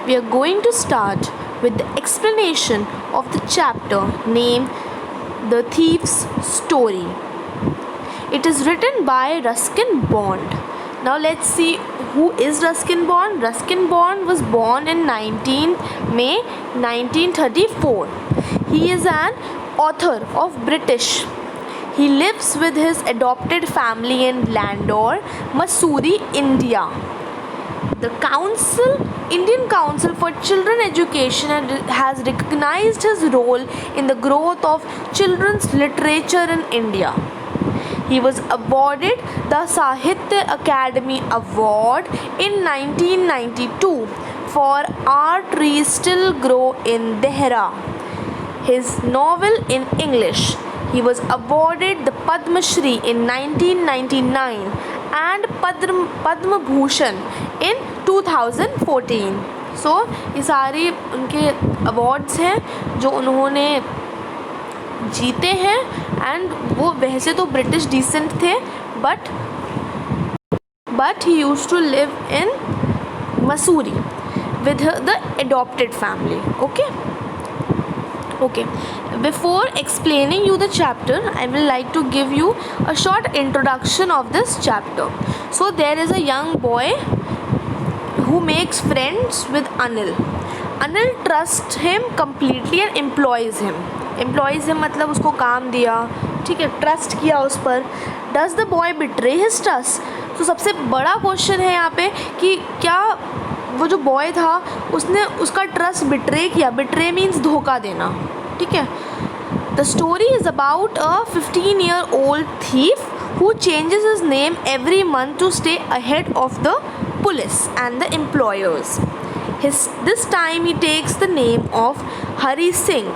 we are going to start with the explanation of the chapter named The Thief's Story. It is written by Ruskinborn. Now let's see who is Ruskinborn. Ruskinborn was born in 19 May 1934. He is an author of British. He lives with his adopted family in Landor, Mussoorie, India. The Indian Council for Children Education has recognized his role in the growth of children's literature in India. He was awarded the Sahitya Academy Award in 1992 for Our Trees Still Grow in Dehra, his novel in English. He was awarded the Padma Shri in 1999 and Padma Bhushan in 2014. So ये सारे उनके awards हैं जो उन्होंने जीते हैं and वो वैसे तो ब्रिटिश डिसेंट थे but he used to live in Mussoorie with the adopted family. Okay, before explaining you the chapter, I will like to give you a short introduction of this chapter. So there is a young boy who makes friends with Anil. Anil trusts him completely and employs him मतलब उसको काम दिया, ठीक है, trust किया उस पर. Does the boy betray his trust? तो सबसे बड़ा क्वेश्चन है यहाँ पे कि क्या वो जो बॉय था उसने उसका ट्रस्ट बिट्रे किया. बिट्रे मीन्स धोखा देना, ठीक है. The story is about a 15-year-old thief who changes his name every month to stay ahead of the police and the employers. This time he takes the name of Hari Singh.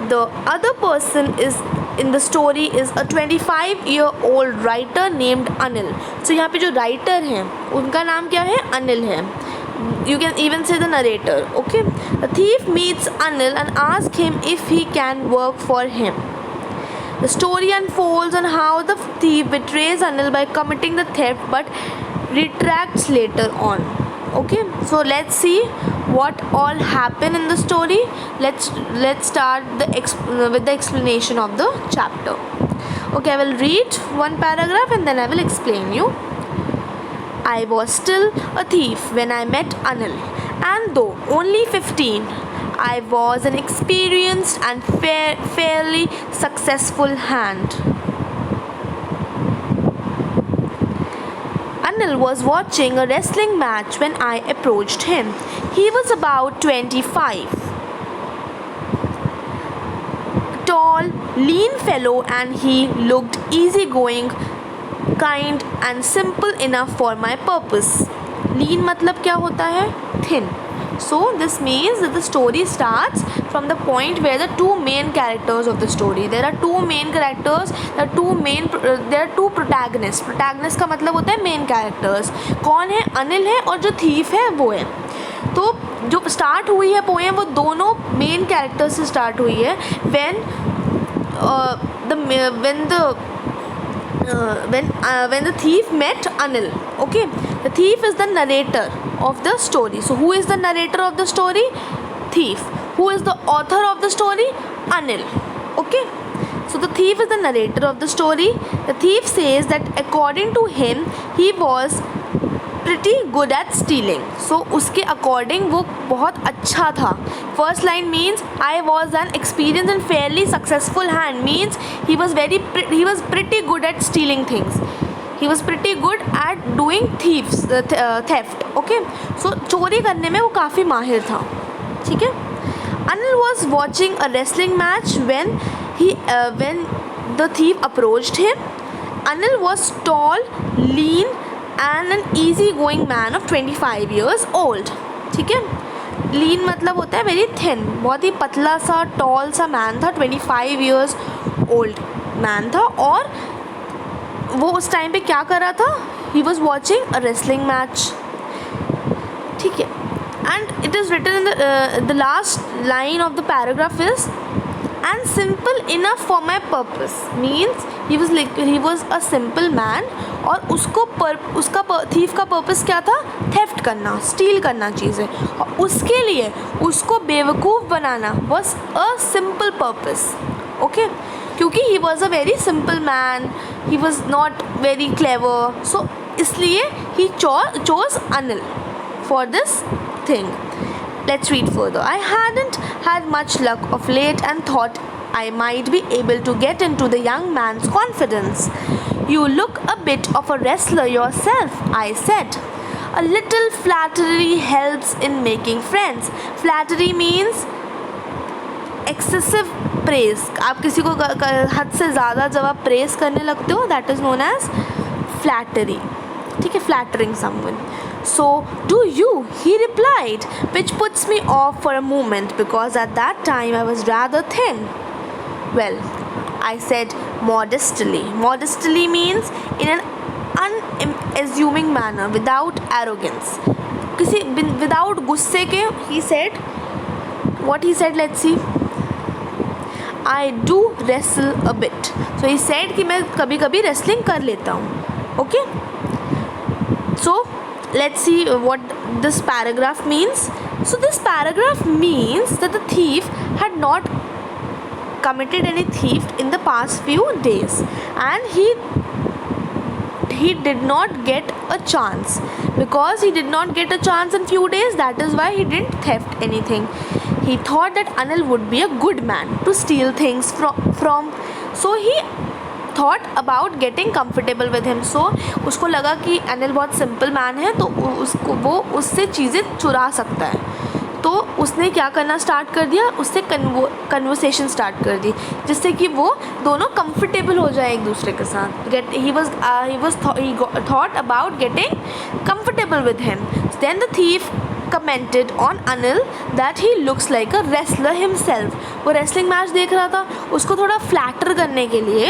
The other person in the story is a 25-year-old writer named Anil. So यहाँ पे जो writer हैं उनका नाम क्या है? अनिल है. You can even say the narrator. Okay, the thief meets Anil and asks him if he can work for him. The story unfolds on how the thief betrays Anil by committing the theft but retracts later on. Okay, so let's see what all happened in the story. Let's start with the explanation of the chapter. Okay, I will read one paragraph and then I will explain you. I was still a thief when I met Anil, and though only 15, I was an experienced and fairly successful hand. Anil was watching a wrestling match when I approached him. He was about 25. Tall, lean fellow, and he looked easygoing, kind and simple enough for my purpose. Lean मतलब क्या होता है? Thin. So this means that the story starts from the point where the two main characters of the story. There are two main characters. There are two protagonists. Protagonist का मतलब होता है main characters. कौन है? अनिल है और जो thief है वो है. तो जो स्टार्ट हुई है पोएम वो दोनों मेन कैरेक्टर्स से स्टार्ट हुई है. When the thief met Anil. Okay, the thief is the narrator of the story. So who is the narrator of the story? Thief. Who is the author of the story? Anil. Okay, so the thief is the narrator of the story. The thief says that according to him he was pretty good at stealing. So उसके according वो बहुत अच्छा था. First line means I was an experienced and fairly successful hand means he was pretty good at stealing things. He was pretty good at doing theft. Okay, so चोरी करने में वो काफ़ी माहिर था. ठीक है. Anil was watching a wrestling match when the thief approached him. Anil was tall, lean and an easy-going man of 25 years old. ठीक है. लीन मतलब होता है वेरी थिन, बहुत ही पतला सा टॉल सा मैन था. 25 years old मैन था और वो उस टाइम पे क्या कर रहा था? He was watching a wrestling match. ठीक है. And it is written in the last line of the paragraph is and simple enough for my purpose means he was a simple man और उसका thief का purpose क्या था? theft करना, steal करना चीज़ें, और उसके लिए उसको बेवकूफ़ बनाना was a simple purpose. Okay, क्योंकि he was a very simple man, he was not very clever, so इसलिए he chose Anil for this thing. Let's read further. I hadn't had much luck of late and thought I might be able to get into the young man's confidence. You look a bit of a wrestler yourself, I said. A little flattery helps in making friends. Flattery means excessive praise. आप किसी को हद से ज़्यादा जब आप press करने लगते हो, that is known as flattery. ठीक है, flattering someone. So do you, he replied, which puts me off for a moment because at that time I was rather thin. Well, I said modestly. Modestly means in an unassuming manner, without arrogance. Without गुस्से के, he said, what he said, let's see. I do wrestle a bit. So he said कि मैं कभी कभी wrestling कर लेता हूँ. Okay. So let's see what this paragraph means. So this paragraph means that the thief had not committed any theft in the past few days, and he did not get a chance. Because he did not get a chance in few days, that is why he didn't theft anything. He thought that Anil would be a good man to steal things from. So he thought about getting comfortable with him. So उसको लगा कि अनिल बहुत simple man है, तो वो उससे चीज़ें चुरा सकता है. तो उसने क्या करना स्टार्ट कर दिया, उससे कन्वर्सेशन स्टार्ट कर दी, जिससे कि वो दोनों कंफर्टेबल हो जाए एक दूसरे के साथ. He thought about getting comfortable with him. Then the thief commented on Anil that he looks like a wrestler himself. वो wrestling match देख रहा था, उसको थोड़ा flatter करने के लिए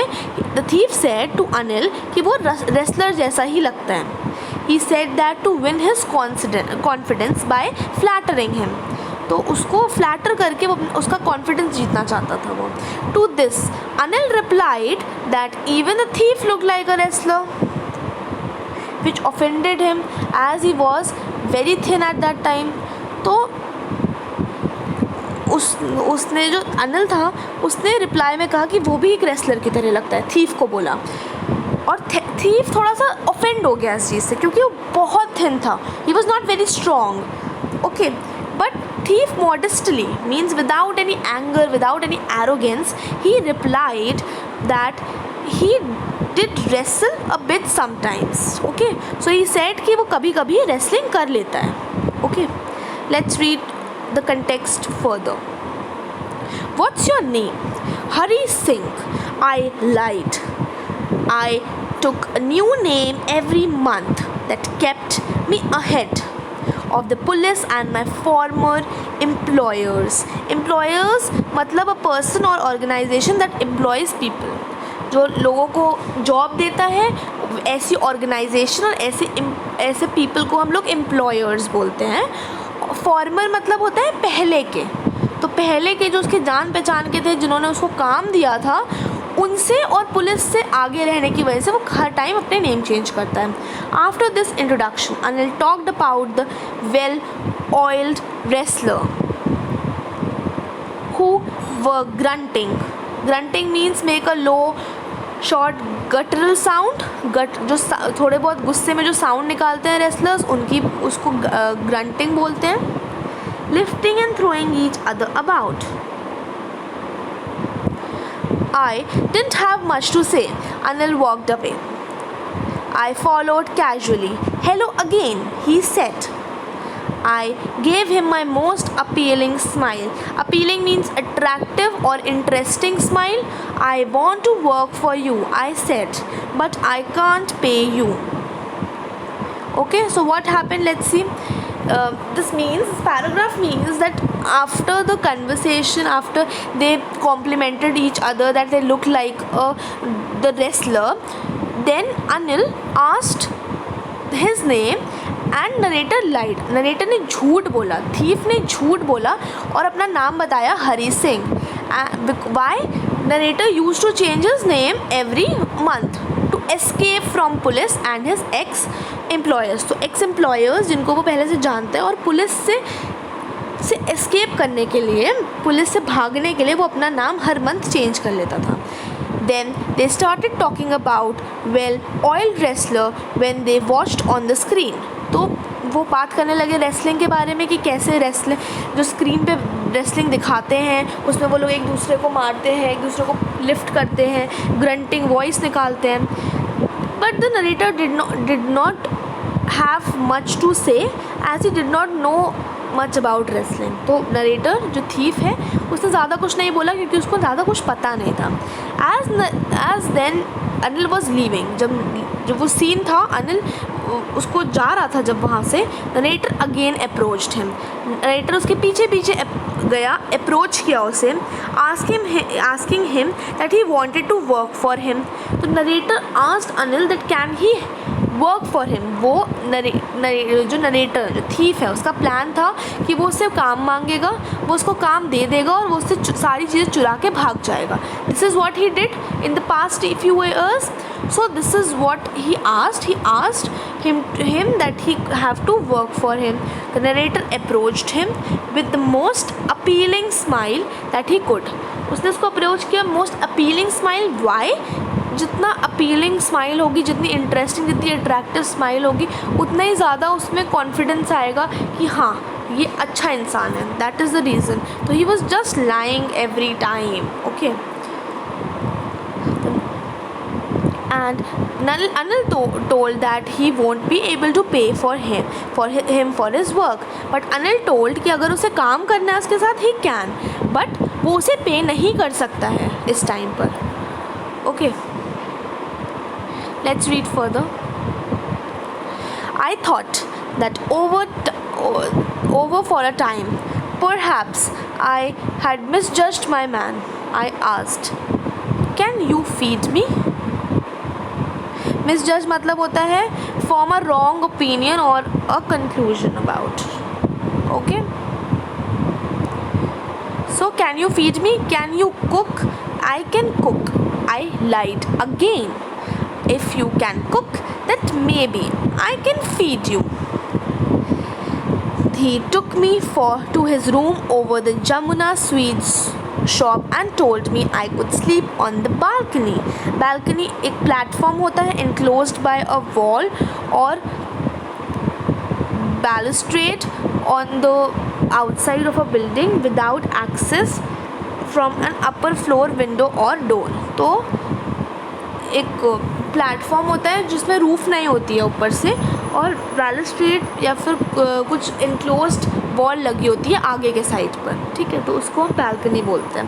the thief said to Anil कि वो wrestler जैसा ही लगता है. He said that to win his confidence by flattering him. तो उसको flatter करके वो उसका confidence जीतना चाहता था वो. To this, Anil replied that even the thief looked like a wrestler, which offended him as he was very thin at that time. तो उसने जो अनिल था, उसने रिप्लाई में कहा कि वो भी एक रेसलर की तरह लगता है, थीफ को बोला. और थीफ थोड़ा सा ऑफेंड हो गया इस चीज़ से, क्योंकि वो बहुत थिन था. He was not very strong. Okay, but thief modestly means without any anger, without any arrogance, he replied that he did wrestle a bit sometimes. Okay, so he said कि वो कभी कभी wrestling कर लेता है. Okay, let's read the context further. What's your name? Hari Singh. I lied. I took a new name every month that kept me ahead of the police and my former employers. Employers मतलब a person or organization that employs people. जो लोगों को job देता है, ऐसी organisation और ऐसे people को हम लोग एम्प्लॉयर्स बोलते हैं. फॉर्मर मतलब होता है पहले के. तो पहले के जो उसके जान पहचान के थे, जिन्होंने उसको काम दिया था, उनसे और पुलिस से आगे रहने की वजह से वो हर टाइम अपने नेम चेंज करता है. After this introduction Anil talked about the well oiled wrestler who were grunting. Grunting means make a low short guttural sound. जो थोड़े बहुत गुस्से में जो साउंड निकालते हैं रेसलर्स, उसको ग्रंटिंग बोलते हैं. Lifting and throwing each other about. I didn't have much to say. Anil walked away. I followed casually. Hello again, he said. I gave him my most appealing smile. Appealing means attractive or interesting smile. I want to work for you, I said, but I can't pay you. Okay, so what happened? Let's see. This paragraph means that after the conversation, after they complimented each other that they look like the wrestler, then Anil asked his name and narrator lied. narrator ने झूठ बोला, thief ने झूठ बोला और अपना नाम बताया Hari Singh. Why? Narrator used to change his name every month to escape from police and his ex-employers. तो ex-employers जिनको वो पहले से जानते हैं और पुलिस से एस्केप करने के लिए, पुलिस से भागने के लिए वो अपना नाम हर मंथ चेंज कर लेता था. Then they started talking about well-oiled wrestler when they watched on the screen. तो वो बात करने लगे रेसलिंग के बारे में कि कैसे रेसलिंग, जो स्क्रीन पे रेसलिंग दिखाते हैं उसमें वो लोग एक दूसरे को मारते हैं, एक दूसरे को लिफ्ट करते हैं, ग्रंटिंग वॉइस निकालते हैं. But the narrator did not have much to say as he did not know much about wrestling. तो नरेटर जो थीफ है उसने ज़्यादा कुछ नहीं बोला क्योंकि उसको ज़्यादा कुछ पता नहीं था. As then Anil was leaving, जब वो सीन था अनिल उसको जा रहा था, जब वहाँ से narrator again approached him. Narrator उसके पीछे पीछे गया, अप्रोच किया उसे, asking him that he wanted to work for him. तो narrator asked Anil that can he work for him. वो जो नरेटर जो थीफ है उसका प्लान था कि वो उससे काम मांगेगा, वो उसको काम दे देगा और वो उससे सारी चीज़ें चुरा के भाग जाएगा. This is what he did in the past few years. So this is what he asked him that he have to work for him. The narrator approached him with the most appealing smile that he could. उसने उसको approach किया most appealing smile. Why? जितना appealing smile होगी, जितनी interesting, जितनी attractive smile होगी, उतना ही ज़्यादा उसमें कॉन्फिडेंस आएगा कि हाँ ये अच्छा इंसान है. That is the reason. तो he was just lying every time. Okay. And Anil told that he won't be able to pay for his work. But Anil told कि अगर उसे काम करना है उसके साथ he can, but वो उसे पे नहीं कर सकता है इस टाइम पर. Okay. Let's read further. I thought that over for a time, perhaps I had misjudged my man. I asked, "Can you feed me?" Misjudge मतलब होता है फॉर्म अ रॉन्ग ओपिनियन और a conclusion about. Okay. So can you feed me, can you cook, I can cook. I lied again. If you can cook that may be I can feed you. He took me to his room over the Jamuna Sweets shop and told me I could sleep on the balcony. Balcony एक platform होता है enclosed by a wall और balustrade on the outside of a building without access from an upper floor window or door. तो एक platform होता है जिसमें roof नहीं होती है ऊपर से और बैलुस्ट्रेड या फिर कुछ इनक्लोज्ड वॉल लगी होती है आगे के साइड पर. ठीक है, तो उसको हम बैल्कनी बोलते हैं.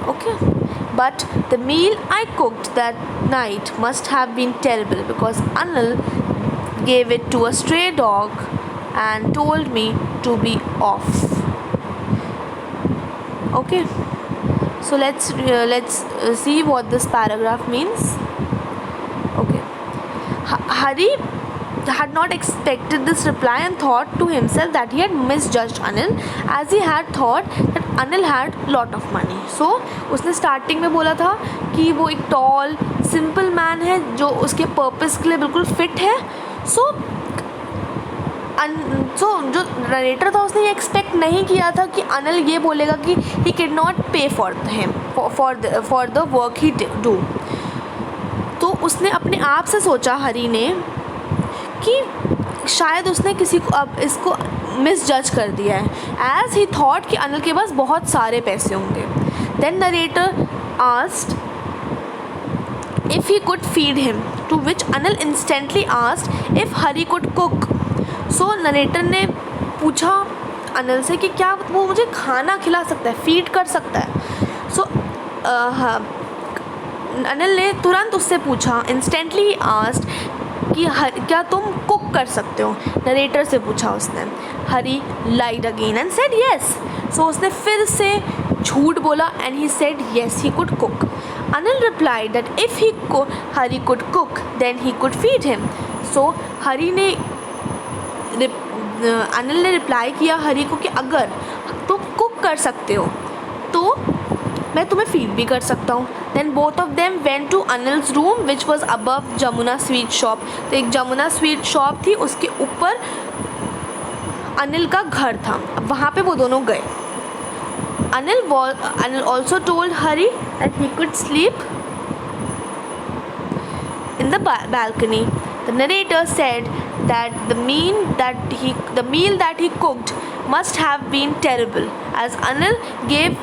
Okay. But the meal I cooked that night must have been terrible because Anil gave it to a stray dog and told me to be off. Okay, so let's see what this paragraph means. Okay. Hari had not expected this reply and thought to himself that he had misjudged Anil, as he had thought that Anil had lot of money. So उसने starting में बोला था कि वो एक toll simple man है जो उसके पर्पस के लिए बिल्कुल फिट है. सो जो नरेटर था उसने ये एक्सपेक्ट नहीं किया था कि अनिल ये बोलेगा कि ही कैन नॉट पे for him for the work he do. तो उसने अपने आप से सोचा हरी ने कि शायद उसने किसी को अब इसको मिसजज कर दिया है, एज ही थॉट कि अनिल के पास बहुत सारे पैसे होंगे. Then narrator asked if he could feed him, to which Anil instantly asked if Hari could cook. So narrator ने पूछा अनिल से कि क्या वो मुझे खाना खिला सकता है, फीड कर सकता है. सो अनिल ने तुरंत उससे पूछा, इंस्टेंटली आस्क्ड कि क्या तुम कुक कर सकते हो. नरेटर से पूछा उसने. हरी लाइड अगेन एंड सेड येस. सो उसने फिर से झूठ बोला and he said yes he could cook. Anil replied that if Hari could cook, then he could feed him. So Anil ने रिप्लाई किया हरी को कि अगर तुम कुक कर सकते हो तो मैं तुम्हें फीड भी कर सकता हूँ. Then both of them went to Anil's room which was above Jamuna sweet shop. तो एक जमुना स्वीट शॉप थी, उसके ऊपर अनिल का घर था. अब वहाँ पे वो दोनों गए. Anil also told Hari that he could sleep in the balcony. The narrator said that the meal that he cooked must have been terrible, as Anil gave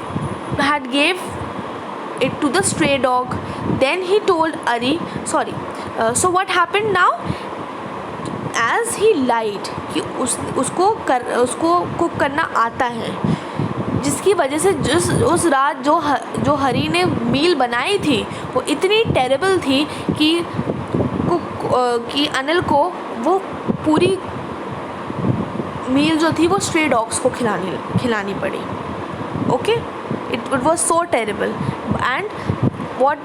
it to the stray dog. Then he told Hari, so what happened now? As he lied कि उसको cook करना आता है, जिसकी वजह से उस रात जो हरी ने मील बनाई थी वो इतनी टेरेबल थी कि अनिल को वो पूरी मील जो थी वो स्ट्रे डॉग्स को खिलानी पड़ी. Okay, it was so terrible. And what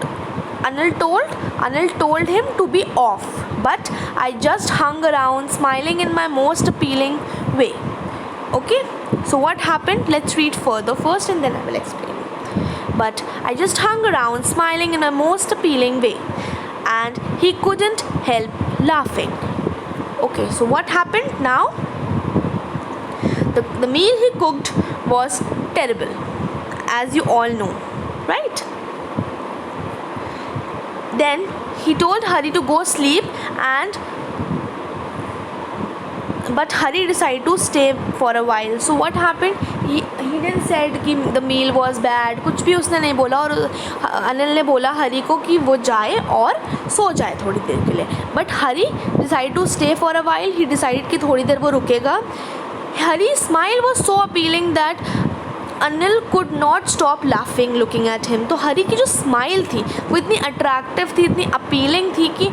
Anil told him to be off, but I just hung around smiling in my most appealing way. Okay, so what happened? Let's read further first and then I will explain. But I just hung around smiling in my most appealing way, and he couldn't help laughing. Okay, so what happened now? The meal he cooked was terrible, as you all know, right? Then he told Hari to go sleep, but Hari decided to stay for a while. So what happened? He didn't said कि the meal was bad, कुछ भी उसने नहीं बोला. और अनिल ने बोला हरी को कि वो जाए और सो जाए थोड़ी देर के लिए. But Hari decided to stay for a while. He decided कि थोड़ी देर वो रुकेगा. Hari's smile was so appealing that Anil could not stop laughing looking at him. तो हरी की जो स्माइल थी वो इतनी अट्रैक्टिव थी, इतनी अपीलिंग थी कि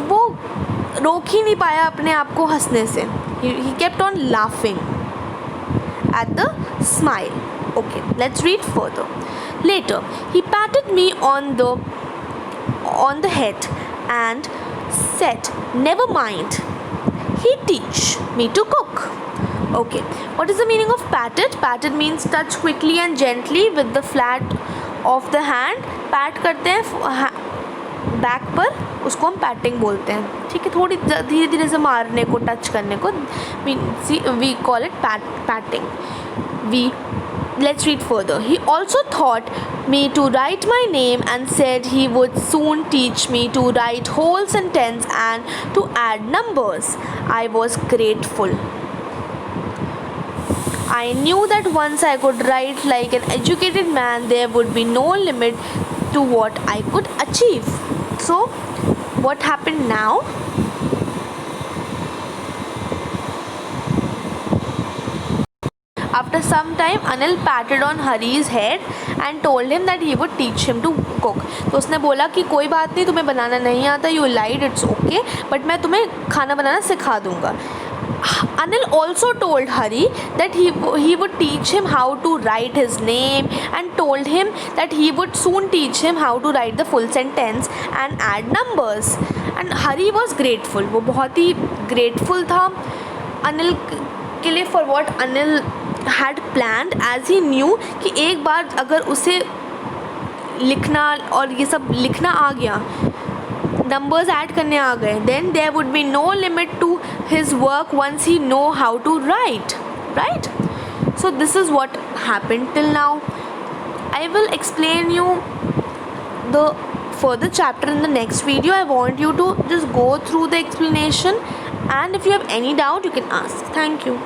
वो रोक ही नहीं पाया अपने आप को हंसने से. He kept on laughing at the smile. Okay, let's read further. Later, he patted me on the head and said, "Never mind. He teach me to cook." Okay, what is the meaning of patted? Patted means touch quickly and gently with the flat of the hand. PAT करते हैं back पर, उसको हम patting बोलते हैं. ठीक है, थोड़ी धीरे धीरे से मारने को, टच करने को we call it patting. Let's read further. He also taught me to write my name and said he would soon teach me to write whole sentence and to add numbers. I was grateful. I knew that once I could write like an educated man, there would be no limit to what I could achieve. So, what happened now? After some time, Anil patted on Hari's head and told him that he would teach him to cook. तो उसने बोला कि कोई बात नहीं, तुम्हें बनाना नहीं आता, you lied, it's okay, but मैं तुम्हें खाना बनाना सिखा दूँगा. Anil also told Hari that he would teach him how to write his name and told him that he would soon teach him how to write the full sentence and add numbers. And Hari was grateful. वो बहुत ही grateful था Anil के लिए for what Anil had planned, as he knew कि एक बार अगर उसे लिखना और ये सब लिखना आ गया, numbers ऐड करने आ गए, then there would be no limit to his work once he know how to write, right? So this is what happened till now. I will explain you the further chapter in the next video. I want you to just go through the explanation, and if you have any doubt you can ask. Thank you.